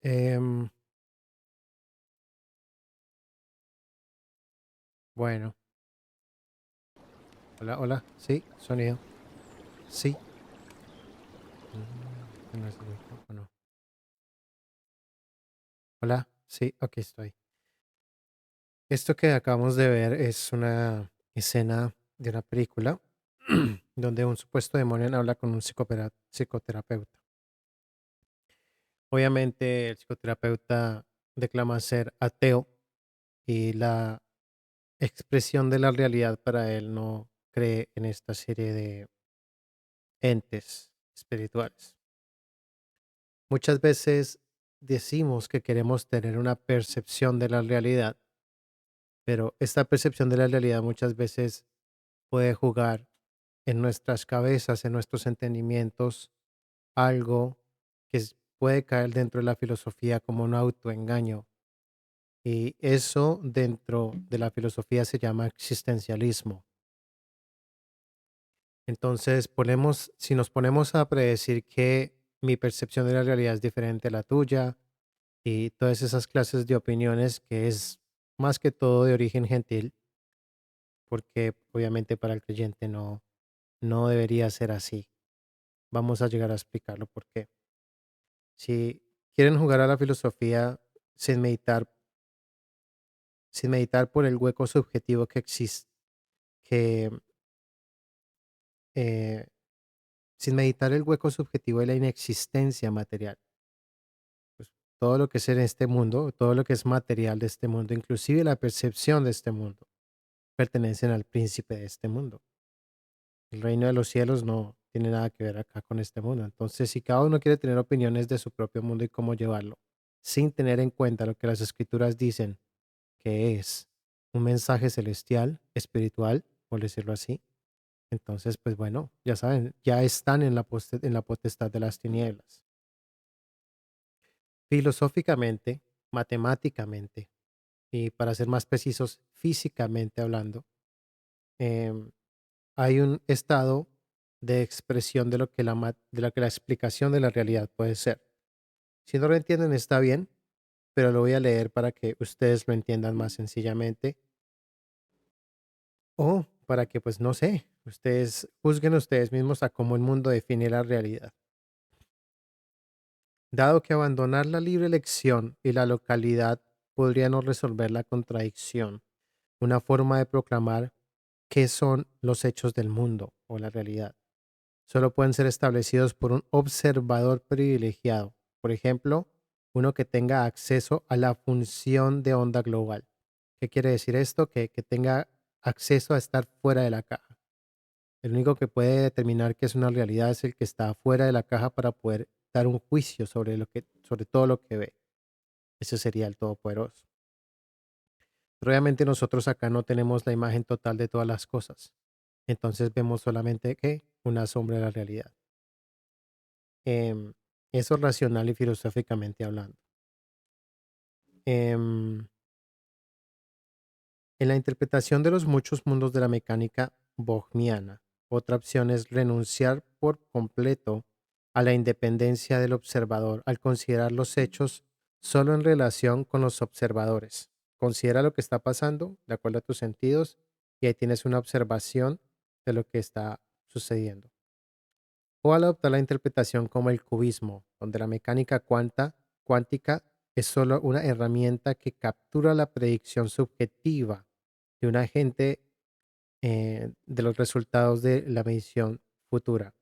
Em, bueno, hola, hola, sí, sonido, sí. Este no es el micrófono. Hola, sí, aquí estoy. Esto que acabamos de ver es una escena de una película donde un supuesto demonio habla con un psicoterapeuta. Obviamente el psicoterapeuta declama ser ateo y la expresión de la realidad para él no cree en esta serie de entes espirituales. Muchas veces decimos que queremos tener una percepción de la realidad, pero esta percepción de la realidad muchas veces puede jugar en nuestras cabezas, en nuestros entendimientos, algo que puede caer dentro de la filosofía como un autoengaño. Y eso dentro de la filosofía se llama existencialismo. Entonces, si nos ponemos a predecir que mi percepción de la realidad es diferente a la tuya, y todas esas clases de opiniones que es más que todo de origen gentil, porque obviamente para el creyente no debería ser así. Vamos a llegar a explicarlo por qué. Si quieren jugar a la filosofía sin meditar, sin meditar por el hueco subjetivo que existe, que eh, sin meditar el hueco subjetivo de la inexistencia material, pues todo lo que es en este mundo, todo lo que es material de este mundo, inclusive la percepción de este mundo, pertenecen al príncipe de este mundo. El reino de los cielos no tiene nada que ver acá con este mundo. Entonces, si cada uno quiere tener opiniones de su propio mundo y cómo llevarlo, sin tener en cuenta lo que las escrituras dicen que es un mensaje celestial, espiritual, por decirlo así, entonces, pues bueno, ya saben, ya están en en la potestad de las tinieblas. Filosóficamente, matemáticamente y para ser más precisos, físicamente hablando, em, hay un estado de expresión de lo que de lo que la explicación de la realidad puede ser. Si no lo entienden está bien, pero lo voy a leer para que ustedes lo entiendan más sencillamente o para que, pues no sé, ustedes juzguen ustedes mismos a cómo el mundo define la realidad. Dado que abandonar la libre elección y la localidad podría no resolver la contradicción, una forma de proclamar qué son los hechos del mundo o la realidad solo pueden ser establecidos por un observador privilegiado, por ejemplo, uno que tenga acceso a la función de onda global. ¿Qué quiere decir esto? Que tenga acceso a estar fuera de la caja. El único que puede determinar qué es una realidad es el que está fuera de la caja para poder dar un juicio sobre todo lo que ve. Ese sería el Todopoderoso. Pero obviamente nosotros acá no tenemos la imagen total de todas las cosas. Entonces vemos solamente que una sombra de la realidad. Em, Eso racional y filosóficamente hablando. Em, en la interpretación de los muchos mundos de la mecánica bohmiana, otra opción es renunciar por completo a la independencia del observador al considerar los hechos solo en relación con los observadores. Considera lo que está pasando de acuerdo a tus sentidos y ahí tienes una observación de lo que está sucediendo. O al adoptar la interpretación como el cubismo, donde la mecánica cuántica es solo una herramienta que captura la predicción subjetiva de un agente de los resultados de la medición futura.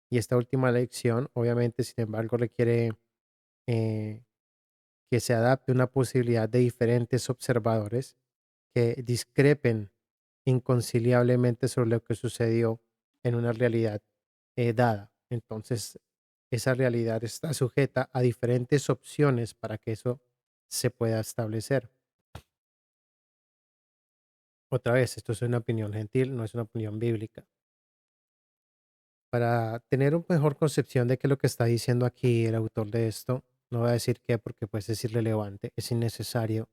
Y esta última lección, obviamente, sin embargo, requiere eh, que se adapte una posibilidad de diferentes observadores que discrepen inconciliablemente sobre lo que sucedió en una realidad dada. Entonces, esa realidad está sujeta a diferentes opciones para que eso se pueda establecer. Otra vez, esto es una opinión gentil, no es una opinión bíblica. Para tener una mejor concepción de qué es lo que está diciendo aquí el autor de esto, no voy a decir qué porque pues es irrelevante, es innecesario.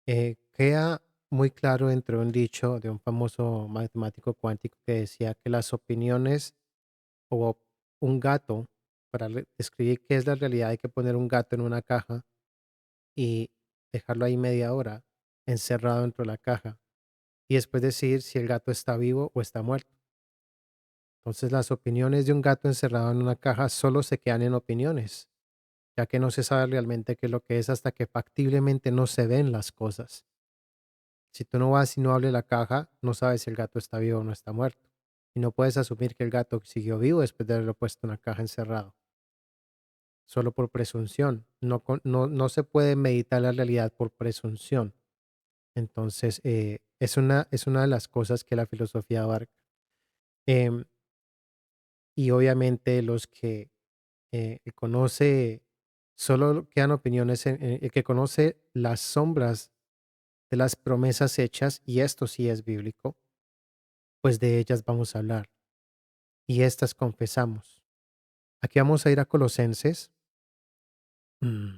Queda muy claro dentro de un dicho de un famoso matemático cuántico que decía que las opiniones o un gato Para describir qué es la realidad hay que poner un gato en una caja y dejarlo ahí media hora encerrado dentro de la caja y después decidir si el gato está vivo o está muerto. Entonces las opiniones de un gato encerrado en una caja solo se quedan en opiniones, ya que no se sabe realmente qué es lo que es hasta que factiblemente no se ven las cosas. Si tú no vas y no abres la caja, no sabes si el gato está vivo o no está muerto. Y no puedes asumir que el gato siguió vivo después de haberlo puesto en una caja encerrado, solo por presunción. No, no se puede meditar la realidad por presunción. Entonces, es una de las cosas que la filosofía abarca. Em, y obviamente los que conoce, solo quedan opiniones, el que conoce las sombras de las promesas hechas, y esto sí es bíblico, pues de ellas vamos a hablar, y estas confesamos. Aquí vamos a ir a Colosenses. mm,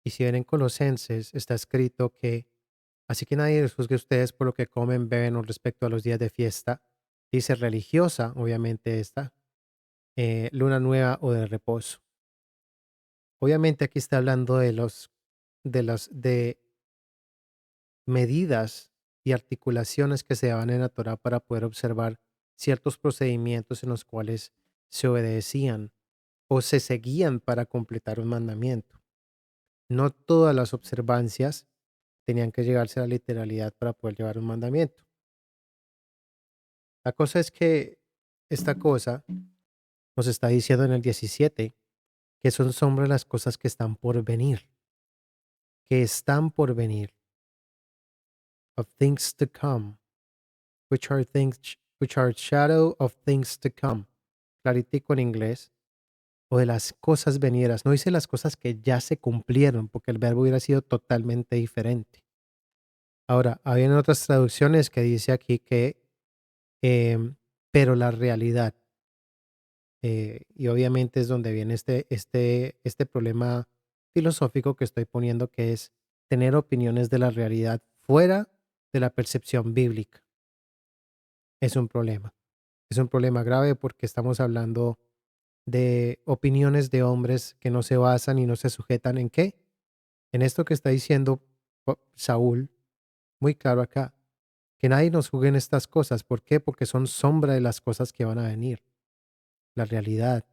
Y si ven en Colosenses, está escrito que, así que nadie les juzgue a ustedes por lo que comen, beben o respecto a los días de fiesta, dice religiosa, obviamente esta, luna nueva o de reposo. Obviamente aquí está hablando de medidas y articulaciones que se daban en la Torá para poder observar ciertos procedimientos en los cuales se obedecían o se seguían para completar un mandamiento. No todas las observancias tenían que llegarse a la literalidad para poder llevar un mandamiento. La cosa es que esta cosa nos está diciendo en el 17 que son sombras las cosas que están por venir, of things to come, which are shadow of things to come. Claritico en inglés, o de las cosas venideras. No dice las cosas que ya se cumplieron, porque el verbo hubiera sido totalmente diferente. Ahora, habían otras traducciones que dice aquí que, pero la realidad, y obviamente es donde viene este problema filosófico que estoy poniendo, que es tener opiniones de la realidad fuera de la percepción bíblica. Es un problema. Es un problema grave porque estamos hablando de opiniones de hombres que no se basan y no se sujetan en qué. En esto que está diciendo Saúl, muy claro acá, que nadie nos juzgue en estas cosas. ¿Por qué? Porque son sombra de las cosas que van a venir. La realidad,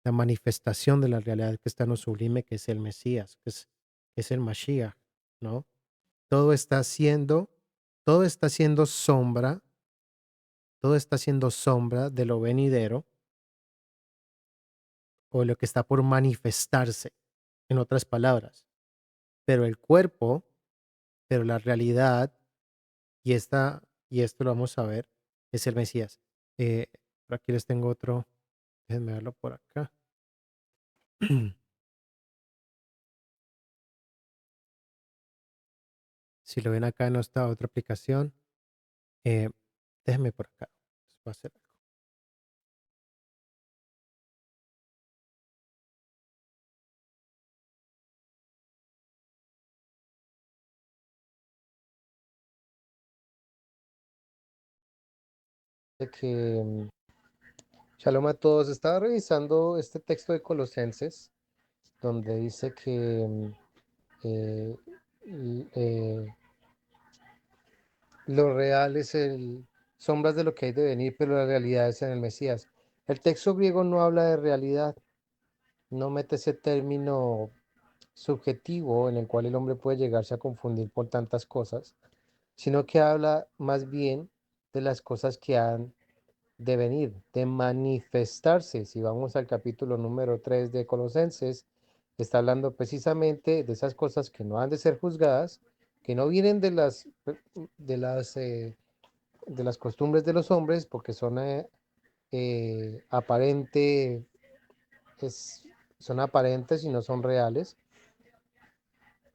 la manifestación de la realidad que está en lo sublime, que es el Mesías, que es el Mashiach, ¿no? Todo está siendo, todo está siendo sombra, todo está siendo sombra de lo venidero o lo que está por manifestarse, en otras palabras. Pero el cuerpo, pero la realidad, y esto lo vamos a ver, es el Mesías. Eh, por aquí les tengo otro, déjenme verlo por acá. Si lo ven acá en esta otra aplicación, eh, déjenme por acá. Va a hacer algo. De que Shalom a todos. Estaba revisando este texto de Colosenses, donde dice que eh, l- eh, lo real es el sombras de lo que hay de venir, pero la realidad es en el Mesías. El texto griego no habla de realidad, no mete ese término subjetivo en el cual el hombre puede llegarse a confundir por tantas cosas, sino que habla más bien de las cosas que han de venir, de manifestarse. Si vamos al capítulo número 3 de Colosenses, está hablando precisamente de esas cosas que no han de ser juzgadas, que no vienen de las, eh, de las costumbres de los hombres, porque son aparente, es, son aparentes y no son reales.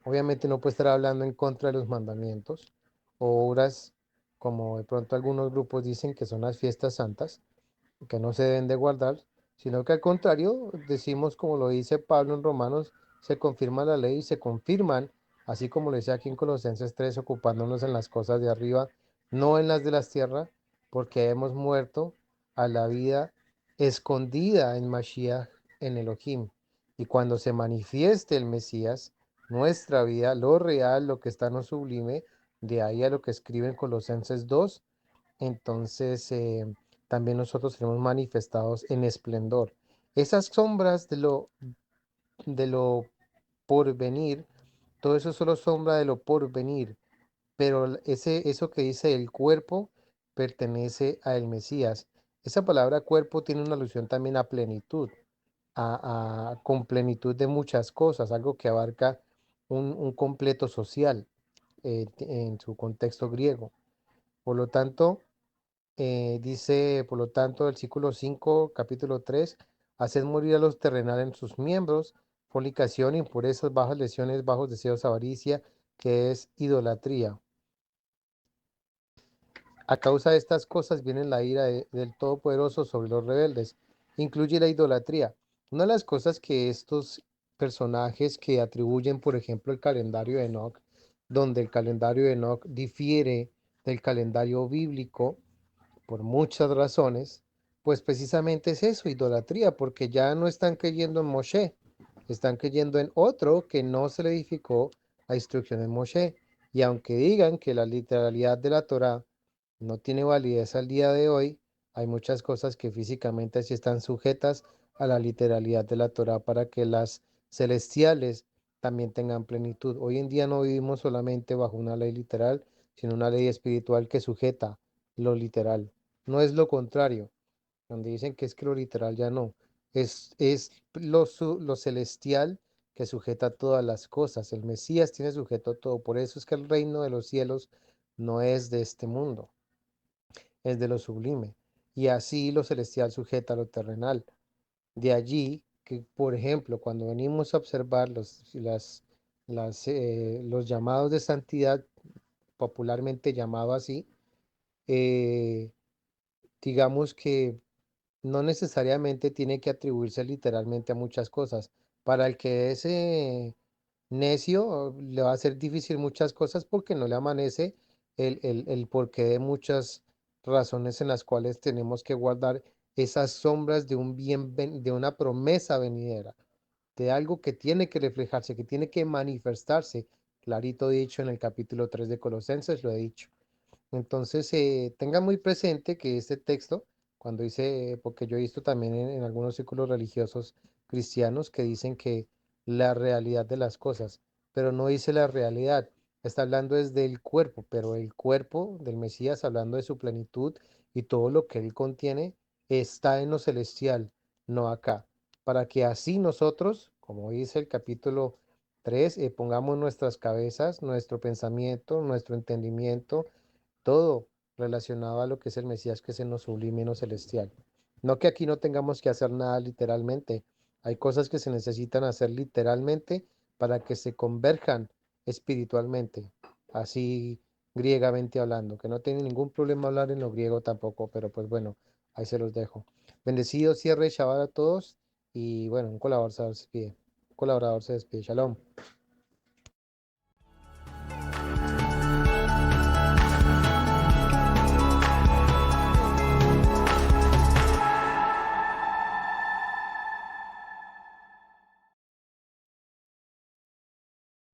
Obviamente no puede estar hablando en contra de los mandamientos o obras como de pronto algunos grupos dicen que son las fiestas santas, que no se deben de guardar, sino que al contrario, decimos como lo dice Pablo en Romanos, se confirma la ley y se confirman, así como lo dice aquí en Colosenses 3, ocupándonos en las cosas de arriba, no en las de las tierras, porque hemos muerto a la vida escondida en Mashiach, en Elohim. Y cuando se manifieste el Mesías, nuestra vida, lo real, lo que está en lo sublime, de ahí a lo que escribe en Colosenses 2, entonces también nosotros seremos manifestados en esplendor. Esas sombras de lo porvenir, todo eso es solo sombra de lo porvenir, pero eso que dice el cuerpo pertenece al Mesías. Esa palabra cuerpo tiene una alusión también a plenitud, con plenitud de muchas cosas, algo que abarca un completo social en su contexto griego. Por lo tanto, dice, por lo tanto, versículo 5 capítulo 3 haced morir a los terrenales en sus miembros, fornicación, impurezas, bajas lesiones, bajos deseos, avaricia, que es idolatría. A causa de estas cosas viene la ira del Todopoderoso sobre los rebeldes. Incluye la idolatría. Una de las cosas que estos personajes que atribuyen, por ejemplo, el calendario de Enoch, donde el calendario de Enoch difiere del calendario bíblico, por muchas razones, pues precisamente es eso, idolatría, porque ya no están creyendo en Moshe, están creyendo en otro que no se le edificó a instrucción de Moshe. Y aunque digan que la literalidad de la Torá no tiene validez al día de hoy, hay muchas cosas que físicamente sí están sujetas a la literalidad de la Torá para que las celestiales también tengan plenitud. Hoy en día no vivimos solamente bajo una ley literal, sino una ley espiritual que sujeta lo literal. No es lo contrario, donde dicen que es que lo literal ya no. Es lo celestial que sujeta todas las cosas. El Mesías tiene sujeto todo. Por eso es que el reino de los cielos no es de este mundo, es de lo sublime. Y así lo celestial sujeta lo terrenal. De allí que, por ejemplo, cuando venimos a observar los llamados de santidad, popularmente llamado así, eh, digamos que no necesariamente tiene que atribuirse literalmente a muchas cosas. Para el que es necio, le va a ser difícil muchas cosas porque no le amanece el porqué de muchas razones en las cuales tenemos que guardar esas sombras de un de una promesa venidera, de algo que tiene que reflejarse, que tiene que manifestarse. Clarito dicho en el capítulo 3 de Colosenses, lo he dicho. Entonces, tenga muy presente que este texto, cuando dice, porque yo he visto también en algunos círculos religiosos cristianos que dicen que la realidad de las cosas, pero no dice la realidad, está hablando desde el cuerpo, pero el cuerpo del Mesías, hablando de su plenitud y todo lo que él contiene, está en lo celestial, no acá, para que así nosotros, como dice el capítulo 3, pongamos nuestras cabezas, nuestro pensamiento, nuestro entendimiento, todo relacionado a lo que es el Mesías, que es en lo sublime y en lo celestial. No que aquí no tengamos que hacer nada literalmente. Hay cosas que se necesitan hacer literalmente para que se converjan espiritualmente, así griegamente hablando, que no tiene ningún problema hablar en lo griego tampoco, pero pues bueno, ahí se los dejo. Bendecido cierre Shabbat a todos y bueno, un colaborador se despide. Un colaborador se despide. Shalom.